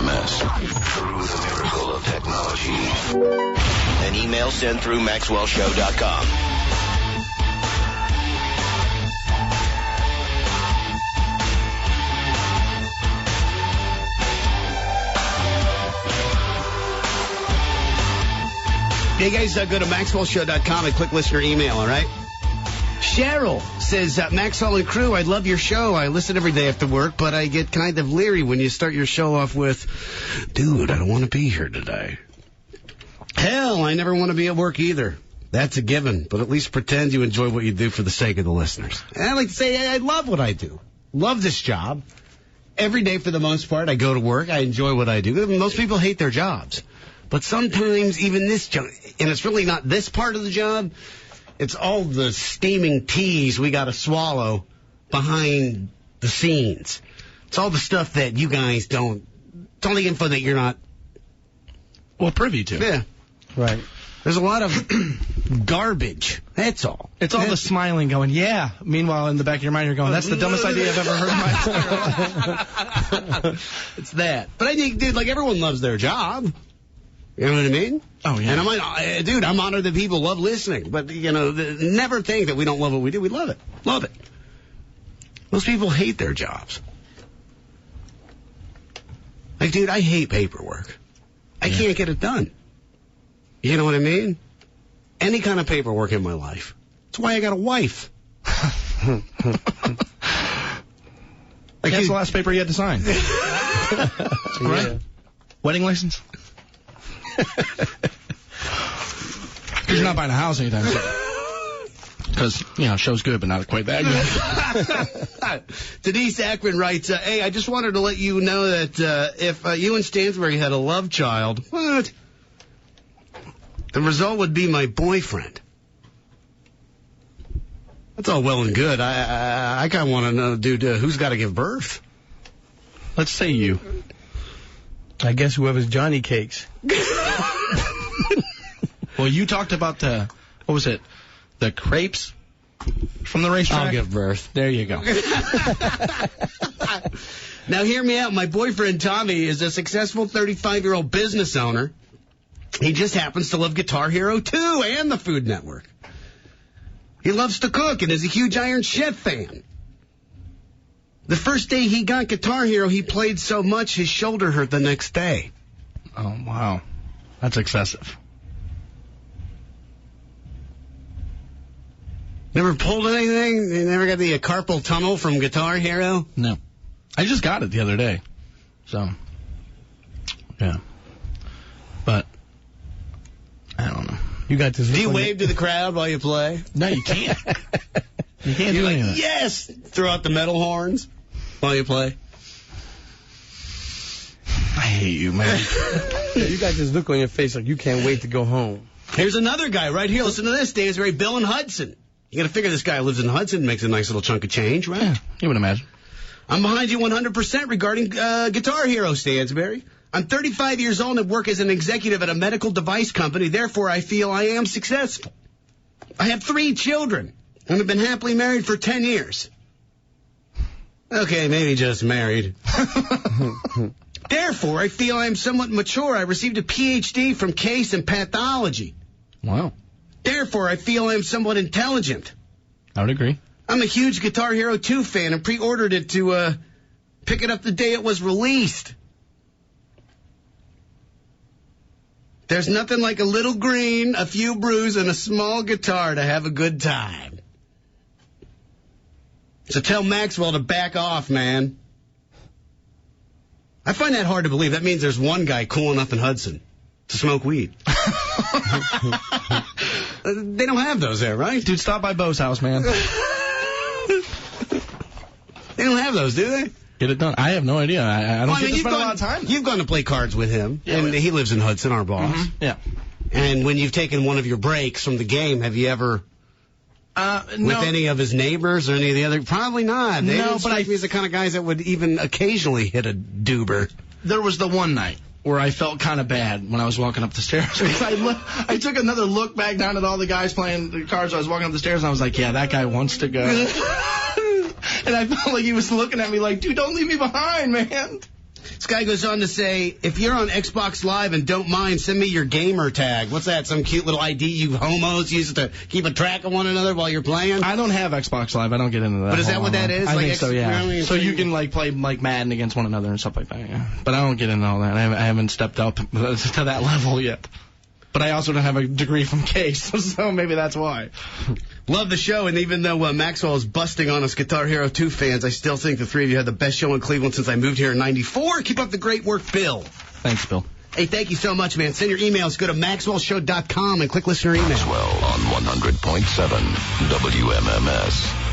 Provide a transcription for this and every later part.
WMMS. Through the miracle of technology. An email sent through MaxwellShow.com. Hey guys, go to MaxwellShow.com and click listener email, all right? Cheryl says, Maxwell and crew, I love your show. I listen every day after work, but I get kind of leery when you start your show off with, dude, I don't want to be here today. Hell, I never want to be at work either. That's a given, but at least pretend you enjoy what you do for the sake of the listeners. And I like to say, I love what I do. Love this job. Every day for the most part, I go to work. I enjoy what I do. Most people hate their jobs. But sometimes even this job, and it's really not this part of the job, it's all the steaming teas we got to swallow behind the scenes. It's all the stuff that you guys don't, it's all the info that you're not, well, privy to. Yeah. Right. There's a lot of garbage. That's all. It's all the smiling going, yeah. Meanwhile, in the back of your mind, you're going, that's the dumbest idea I've ever heard in my entire life. It's that. But I think, dude, like everyone loves their job. You know what I mean? Oh, yeah. And I'm honored that people love listening. But, you know, never think that we don't love what we do. We love it. Love it. Most people hate their jobs. Like, dude, I hate paperwork. I can't get it done. You know what I mean? Any kind of paperwork in my life. That's why I got a wife. Like, that's the last paper you had to sign. Right? Yeah. Wedding license? Because you're not buying a house anytime soon. Because, you know, show's good, but not quite that good. Denise Ackman writes, hey, I just wanted to let you know that if you and Stansbury had a love child, what? The result would be my boyfriend. That's all well and good. I kind of want to know, dude, who's got to give birth? Let's say you. I guess whoever's Johnny Cakes. Well, you talked about the, what was it, the crepes from the racetrack? I'll give birth. There you go. Now, hear me out. My boyfriend, Tommy, is a successful 35-year-old business owner. He just happens to love Guitar Hero 2 and the Food Network. He loves to cook and is a huge Iron Chef fan. The first day he got Guitar Hero, he played so much his shoulder hurt the next day. Oh, wow. That's excessive. Never pulled anything? You never got the carpal tunnel from Guitar Hero? No. I just got it the other day. So, yeah. But, I don't know. You got this. Do you wave to the crowd while you play? No, you can't. You can't do You're anything. like, yes! Throw out the metal horns while you play. I hate you, man. You got this look on your face like you can't wait to go home. Here's another guy right here. Listen to this, Stansbury. Bill in Hudson. You got to figure this guy lives in Hudson, makes a nice little chunk of change, right? Yeah, you would imagine. I'm behind you 100% regarding Guitar Hero, Stansbury. I'm 35 years old and work as an executive at a medical device company. Therefore, I feel I am successful. I have 3 children and have been happily married for 10 years. Okay, maybe just married. Therefore, I feel I am somewhat mature. I received a PhD from Case in pathology. Wow. Therefore, I feel I am somewhat intelligent. I would agree. I'm a huge Guitar Hero 2 fan and pre-ordered it to pick it up the day it was released. There's nothing like a little green, a few brews, and a small guitar to have a good time. So tell Maxwell to back off, man. I find that hard to believe. That means there's one guy cool enough in Hudson to smoke weed. They don't have those there, right? Dude, stop by Bo's house, man. They don't have those, do they? Get it done. I have no idea. I don't get to spend a lot of time. You've gone to play cards with him, Yeah, and he lives in Hudson, our boss. Mm-hmm. Yeah. And when you've taken one of your breaks from the game, have you ever... with No. any of his neighbors or any of the other... Probably not. They No, don't but strike me as the kind of guys that would even occasionally hit a doober. There was the one night where I felt kind of bad when I was walking up the stairs. Because I took another look back down at all the guys playing the cards. I was walking up the stairs, and I was like, yeah, that guy wants to go. And I felt like he was looking at me like, dude, don't leave me behind, man. This guy goes on to say, if you're on Xbox Live and don't mind, send me your gamer tag. What's that? Some cute little ID you homos use to keep a track of one another while you're playing? I don't have Xbox Live. I don't get into that. But is that what that is? I like think so, yeah. So you can like play like Madden against one another and stuff like that, yeah. But I don't get into all that. I haven't stepped up to that level yet. But I also don't have a degree from Case, so maybe that's why. Love the show, and even though Maxwell is busting on us Guitar Hero 2 fans, I still think the three of you had the best show in Cleveland since I moved here in '94. Keep up the great work, Bill. Thanks, Bill. Hey, thank you so much, man. Send your emails. Go to MaxwellShow.com and click listener email. Maxwell on 100.7 WMMS.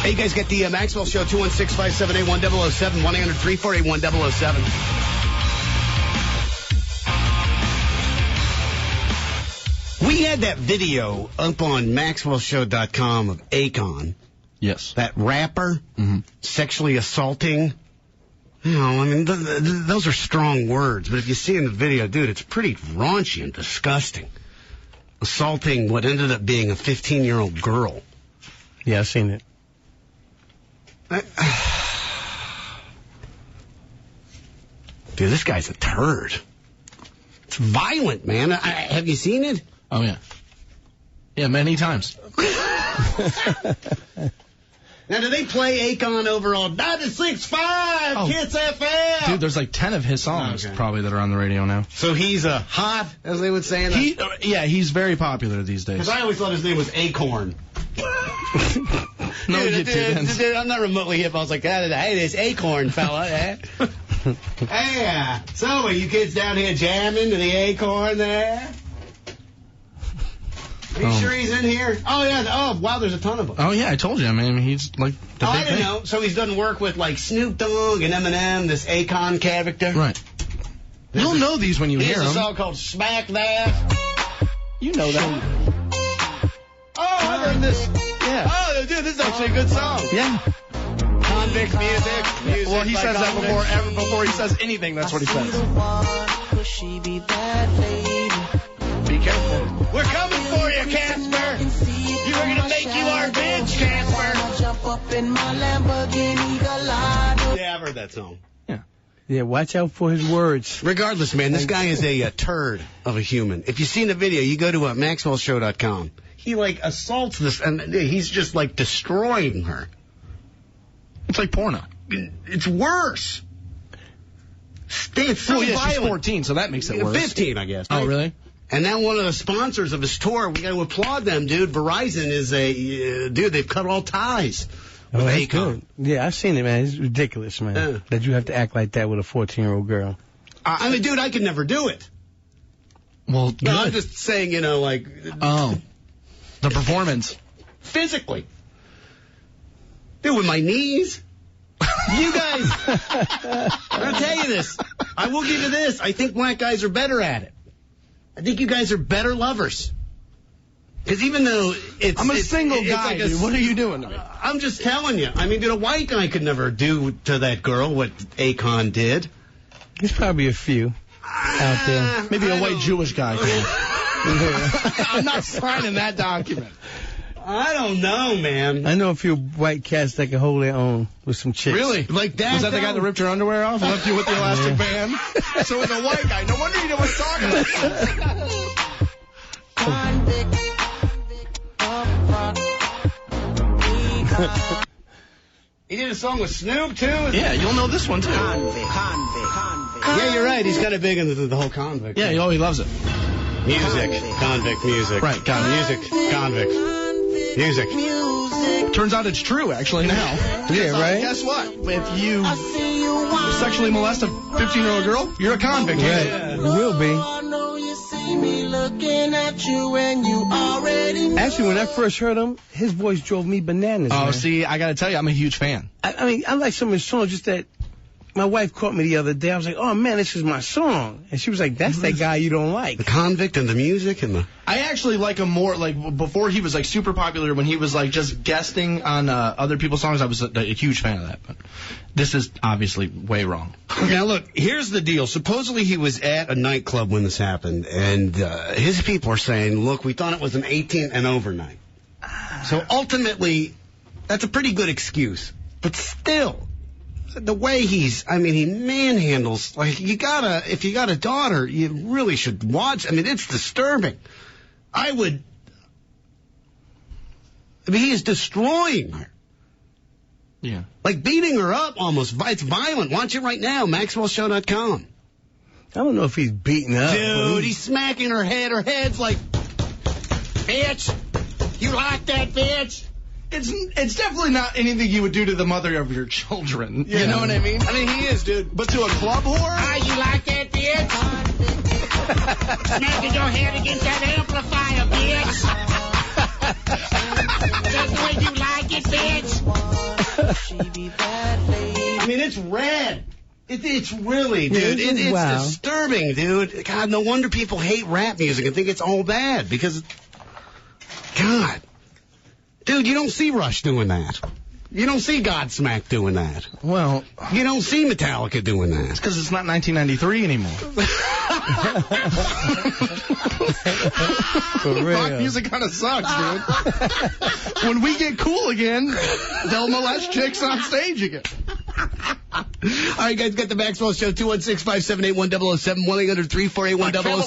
Hey, you guys get the Maxwell Show, 216-578-1007, 1-800-348-1007. We had that video up on MaxwellShow.com of Akon. Yes. That rapper sexually assaulting. You know, I mean, those are strong words, but if you see in the video, dude, it's pretty raunchy and disgusting. Assaulting what ended up being a 15-year-old girl. Yeah, I've seen it. Dude, this guy's a turd. It's violent, man. Have you seen it? Oh, yeah. Yeah, many times. Now, do they play Akon over on 96.5 Kiss FM? Dude, there's like 10 of his songs probably that are on the radio now. So he's a hot, as they would say. Yeah, he's very popular these days. Because I always thought his name was Acorn. No, dude, I'm not remotely hip. I was like, hey, this Acorn fella. Hey, so are you kids down here jamming to the Acorn there? Are you sure he's in here? Oh, yeah. Oh, wow, there's a ton of them. Oh, yeah, I told you. I mean, he's like the big I didn't thing. know. So he's done work with, like, Snoop Dogg and Eminem, this Akon character. Right. You'll know these when you hear them. There's a song called Smack That. You know that. Oh, I heard this. Yeah. Oh, dude, this is actually a good song. Yeah. Convict music. Well, he says that before he says anything. That's what he says. Be careful. We're coming for you, Casper. You were gonna make you our bitch, Casper. Yeah, I've heard that song. Yeah, watch out for his words. Regardless, man, this guy is a turd of a human. If you've seen the video, you go to MaxwellShow.com. He, like, assaults this, and he's just, like, destroying her. It's like porno. It's worse. It's so yeah, violent. she's 14, so that makes it worse. 15, I guess. Right? Oh, really? And now one of the sponsors of his tour, we got to applaud them, dude. Verizon is dude, they've cut all ties with that's Akon. good. Yeah, I've seen it, man. It's ridiculous, man, that you have to act like that with a 14-year-old girl. I mean, dude, I could never do it. Well, good. No, I'm just saying, you know, like... Oh. The performance. Physically. Dude, with my knees. You guys... I'm going to tell you this. I will give you this. I think black guys are better at it. I think you guys are better lovers. Because even though it's... I'm a single guy, like dude. What are you doing to me? I'm just telling you. I mean, dude, a white guy could never do to that girl what Akon did. There's probably a few out there. Maybe a white Jewish guy can. I'm not signing that document. I don't know, man. I know a few white cats that can hold their own with some chicks. Really? Like that? Was that the guy that ripped your underwear off and left you with the elastic band? So it was a white guy. No wonder you know what he's talking about. He did a song with Snoop, too? Yeah, you'll know this one, too. Yeah, you're right. He's kind of big into the whole convict. Yeah, he always loves it. Music. Convict music. Right, convict. Music. Convict. Music. Turns out it's true, actually, now. Yeah, right? Guess what? If you sexually molest a 15-year-old girl, you're a convict. Right. Yeah. You will be. Actually, when I first heard him, his voice drove me bananas. Oh, man. see, I got to tell you, I'm a huge fan. I mean, I like some of his songs, just that my wife caught me the other day. I was like, oh, man, this is my song. And she was like, that's that guy you don't like. The convict and the music and the... I actually like him more, like, before he was, like, super popular, when he was, like, just guesting on other people's songs, I was a huge fan of that. But this is obviously way wrong. Now, look, here's the deal. Supposedly he was at a nightclub when this happened, and his people are saying, look, we thought it was an 18 and over night. So ultimately, that's a pretty good excuse. But still, the way he manhandles, like, if you got a daughter, you really should watch. I mean, it's disturbing. He is destroying her. Yeah. Like beating her up almost. It's violent. Watch it right now, MaxwellShow.com. I don't know if he's beating her up. Dude, he's smacking her head. Her head's like, bitch, you like that, bitch? It's definitely not anything you would do to the mother of your children. Yeah. You know what I mean? I mean, he is, dude. But to a club whore? Ah, you like that, bitch? Smacking your head against that amplifier, bitch. That's the way you like it, bitch. I mean, it's red. It's really, dude. It's disturbing, dude. God, no wonder people hate rap music and think it's all bad because, God. Dude, you don't see Rush doing that. You don't see Godsmack doing that. Well, you don't see Metallica doing that. It's because it's not 1993 anymore. For real. Rock music kind of sucks, dude. When we get cool again, they'll molest chicks on stage again. All right, guys, got the Maxwell Show, 216-578-1007, 1-800-348-1007.